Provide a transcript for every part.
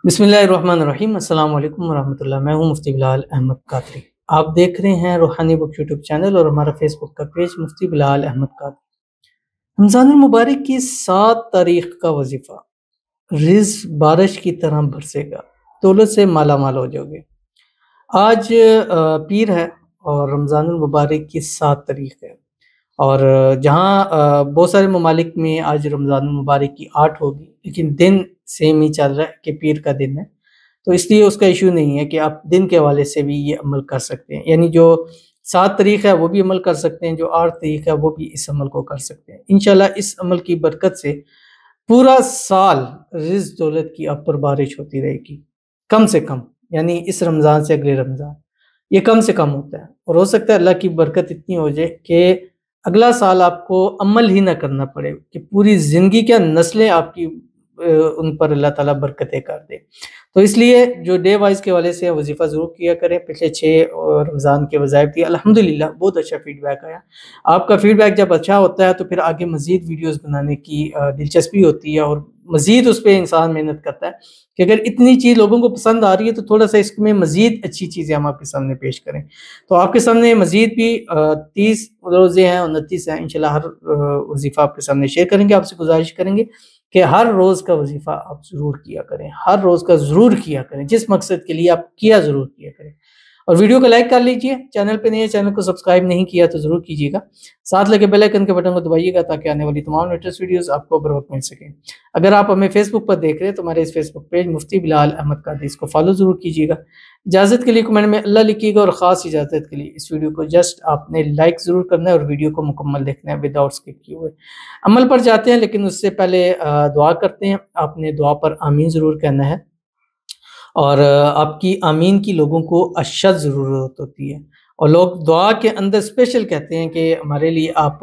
بسم اللہ الرحمن الرحیم۔ السلام علیکم ورحمۃ اللہ۔ میں ہوں مفتی بلال احمد قادری۔ آپ دیکھ رہے ہیں روحانی بک یوٹیوب چینل اور ہمارا فیس بک کا پیج مفتی بلال احمد قادری۔ رمضان المبارک کی 7 تاریخ کا وظیفہ، رزق بارش کی طرح برسے گا، دولت سے مالا مال ہو جاؤ گے۔ آج پیر ہے اور رمضان المبارک کی 7 تاریخ ہے، اور جہاں بہت سارے ممالک میں آج رمضان المبارک کی 8 ہوگی، لیکن دن سیم ہی چل رہا ہے کہ پیر کا دن ہے، تو اس لیے اس کا ایشو نہیں ہے کہ آپ دن کے حوالے سے بھی یہ عمل کر سکتے ہیں، یعنی جو 7 تاریخ ہے وہ بھی عمل کر سکتے ہیں، جو 8 تاریخ ہے وہ بھی اس عمل کو کر سکتے ہیں۔ انشاءاللہ اس عمل کی برکت سے پورا سال رزق دولت کی آپ پر بارش ہوتی رہے گی، کم سے کم، یعنی اس رمضان سے اگلے رمضان یہ کم سے کم ہوتا ہے، اور ہو سکتا ہے اللہ کی برکت اتنی ہو جائے کہ اگلا سال آپ کو عمل ہی نہ کرنا پڑے، کہ پوری زندگی کیا نسلیں آپ کی ان پر اللہ تعالیٰ برکتیں کر دے۔ تو اس لیے جو ڈے وائز کے والے سے وظیفہ ضرور کیا کریں۔ پچھلے 6 رمضان کے وظائف تھی، الحمدللہ بہت اچھا فیڈ بیک آیا۔ آپ کا فیڈ بیک جب اچھا ہوتا ہے تو پھر آگے مزید ویڈیوز بنانے کی دلچسپی ہوتی ہے، اور مزید اس پہ انسان محنت کرتا ہے کہ اگر اتنی چیز لوگوں کو پسند آ رہی ہے تو تھوڑا سا اس میں مزید اچھی چیزیں ہم آپ کے سامنے پیش کریں۔ تو آپ کے سامنے مزید بھی 30 روزے ہیں، 29 ہیں، انشاءاللہ ہر وظیفہ آپ کے سامنے شیئر کریں گے۔ آپ سے گزارش کریں گے کہ ہر روز کا وظیفہ آپ ضرور کیا کریں، ہر روز کا ضرور کیا کریں، جس مقصد کے لیے آپ کیا ضرور کیا کریں۔ اور ویڈیو کو لائک کر لیجئے، چینل پہ نہیں ہے، چینل کو سبسکرائب نہیں کیا تو ضرور کیجیے گا، ساتھ لگے بیل آئیکن کے بٹن کو دبائیے گا تاکہ آنے والی تمام لیٹسٹ ویڈیوز آپ کو بر وقت مل سکیں۔ اگر آپ ہمیں فیس بک پر دیکھ رہے ہیں تو ہمارے اس فیس بک پیج مفتی بلال احمد قادری، اس کو فالو ضرور کیجیے گا۔ اجازت کے لیے کمنٹ میں اللہ لکھیے گا، اور خاص اجازت کے لیے اس ویڈیو کو جسٹ آپ نے لائک ضرور کرنا ہے اور ویڈیو کو مکمل دیکھنا ہے وداؤٹ اسکپ کیے ہوئے۔ عمل پر جاتے ہیں، لیکن اس سے پہلے دعا کرتے ہیں۔ آپ نے دعا پر آمین ضرور کہنا ہے، اور آپ کی آمین کی لوگوں کو اشد ضرورت ہوتی ہے، اور لوگ دعا کے اندر اسپیشل کہتے ہیں کہ ہمارے لیے آپ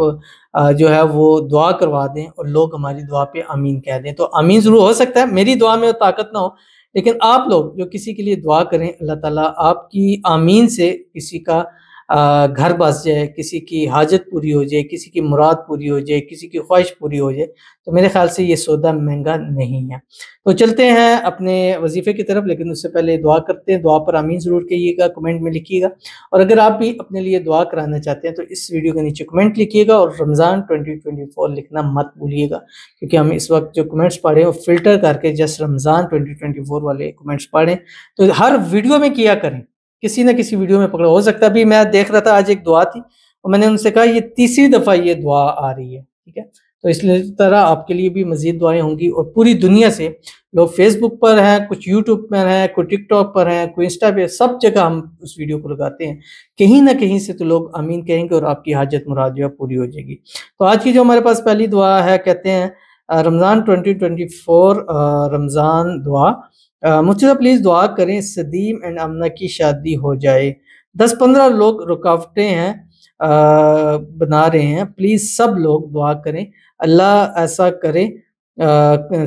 جو ہے وہ دعا کروا دیں، اور لوگ ہماری دعا پہ آمین کہہ دیں۔ تو آمین ضرور ہو سکتا ہے میری دعا میں طاقت نہ ہو، لیکن آپ لوگ جو کسی کے لیے دعا کریں، اللہ تعالیٰ آپ کی آمین سے کسی کا گھر بس جائے، کسی کی حاجت پوری ہو جائے، کسی کی مراد پوری ہو جائے، کسی کی خواہش پوری ہو جائے، تو میرے خیال سے یہ سودا مہنگا نہیں ہے۔ تو چلتے ہیں اپنے وظیفے کی طرف، لیکن اس سے پہلے دعا کرتے ہیں۔ دعا پر آمین ضرور کہیے گا، کمنٹ میں لکھیے گا، اور اگر آپ بھی اپنے لیے دعا کرانا چاہتے ہیں تو اس ویڈیو کے نیچے کمنٹ لکھیے گا، اور رمضان 2024 لکھنا مت بھولیے گا، کیونکہ ہم اس وقت جو کمنٹس پڑھ رہے ہیں وہ فلٹر کر کے جسٹ رمضان 2024 والے کمنٹس پڑھیں، تو ہر ویڈیو میں کیا کریں، کسی نہ کسی ویڈیو میں پکڑا۔ ہو سکتا ہے بھی میں دیکھ رہا تھا آج ایک دعا تھی، اور میں نے ان سے کہا یہ 3ری دفعہ یہ دعا آ رہی ہے، ٹھیک ہے؟ تو اس طرح آپ کے لیے بھی مزید دعائیں ہوں گی، اور پوری دنیا سے لوگ فیس بک پر ہیں، کچھ یوٹیوب پر ہیں، کوئی ٹک ٹاک پر ہیں، کوئی انسٹا پہ، سب جگہ ہم اس ویڈیو کو لگاتے ہیں، کہیں نہ کہیں سے تو لوگ آمین کہیں گے، اور آپ کی حاجت مراد جو ہے پوری ہو جائے گی۔ تو آج کی جو ہمارے پاس پہلی دعا ہے، کہتے ہیں رمضان 2024 رمضان دعا۔ مجھ سے پلیز دعا کریں سدیم اینڈ آمنہ کی شادی ہو جائے۔ 10-15 لوگ رکاوٹیں ہیں بنا رہے ہیں، پلیز سب لوگ دعا کریں اللہ ایسا کرے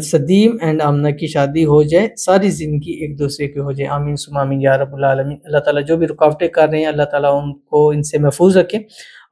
سدیم اینڈ آمنہ کی شادی ہو جائے، ساری زندگی ایک دوسرے کی ہو جائے، آمین ثم آمین یا رب العالمین۔ اللہ تعالیٰ جو بھی رکاوٹیں کر رہے ہیں، اللہ تعالیٰ ان کو ان سے محفوظ رکھے،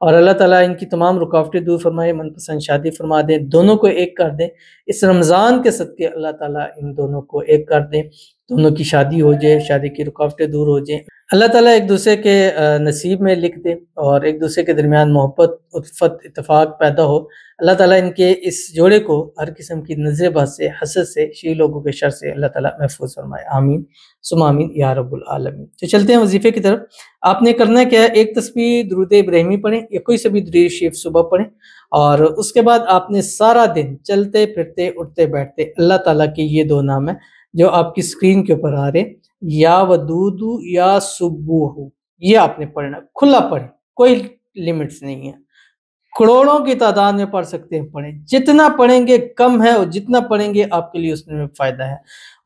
اور اللہ تعالیٰ ان کی تمام رکاوٹیں دور فرمائے، من پسند شادی فرما دیں، دونوں کو ایک کر دیں۔ اس رمضان کے صدقے اللہ تعالیٰ ان دونوں کو ایک کر دیں، دونوں کی شادی ہو جائے، شادی کی رکاوٹیں دور ہو جائیں، اللہ تعالیٰ ایک دوسرے کے نصیب میں لکھ دے، اور ایک دوسرے کے درمیان محبت، الفت، اتفاق پیدا ہو۔ اللہ تعالیٰ ان کے اس جوڑے کو ہر قسم کی نظر بد سے، حسد سے، شی لوگوں کے شر سے اللہ تعالیٰ محفوظ فرمائے، آمین ثم آمین یا رب العالمین۔ تو چلتے ہیں وظیفے کی طرف۔ آپ نے کرنا کیا ہے، ایک تسبیح درود ابراہیمی پڑھیں، یا کوئی سے بھی درود شریف صبح پڑھیں، اور اس کے بعد آپ نے سارا دن چلتے پھرتے اٹھتے بیٹھتے اللہ تعالیٰ کے یہ 2 نام ہیں جو آپ کی اسکرین کے اوپر آ رہے ہیں، یا ودود یا سبوح، یہ آپ نے پڑھنا، کھلا پڑھیں، کوئی لیمٹس نہیں ہے، کروڑوں کی تعداد میں پڑھ سکتے ہیں، پڑھیں، جتنا پڑھیں گے کم ہے، اور جتنا پڑھیں گے آپ کے لیے اس میں فائدہ ہے۔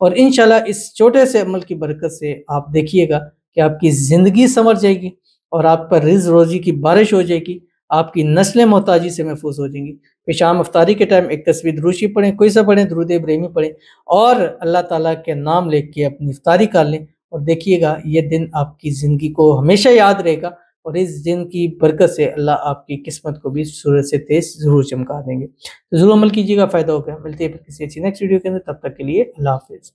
اور انشاءاللہ اس چھوٹے سے عمل کی برکت سے آپ دیکھیے گا کہ آپ کی زندگی سنور جائے گی، اور آپ پر رزق روزی کی بارش ہو جائے گی، آپ کی نسلیں محتاجی سے محفوظ ہو جائیں گی۔ پھر شام افطاری کے ٹائم ایک تسبیح درود شریف پڑھیں، کوئی سا پڑھیں، درود ابراہیمی پڑھیں، اور اللہ تعالیٰ کے نام لے کے اپنی افطاری کر لیں، اور دیکھیے گا یہ دن آپ کی زندگی کو ہمیشہ یاد رہے گا، اور اس دن کی برکت سے اللہ آپ کی قسمت کو بھی سورج سے تیز ضرور چمکا دیں گے۔ تو ضرور عمل کیجیے گا، فائدہ ہوگا۔ ملتے ہیں پھر کسی اچھی نیکسٹ ویڈیو کے اندر، تب تک کے لیے اللہ حافظ۔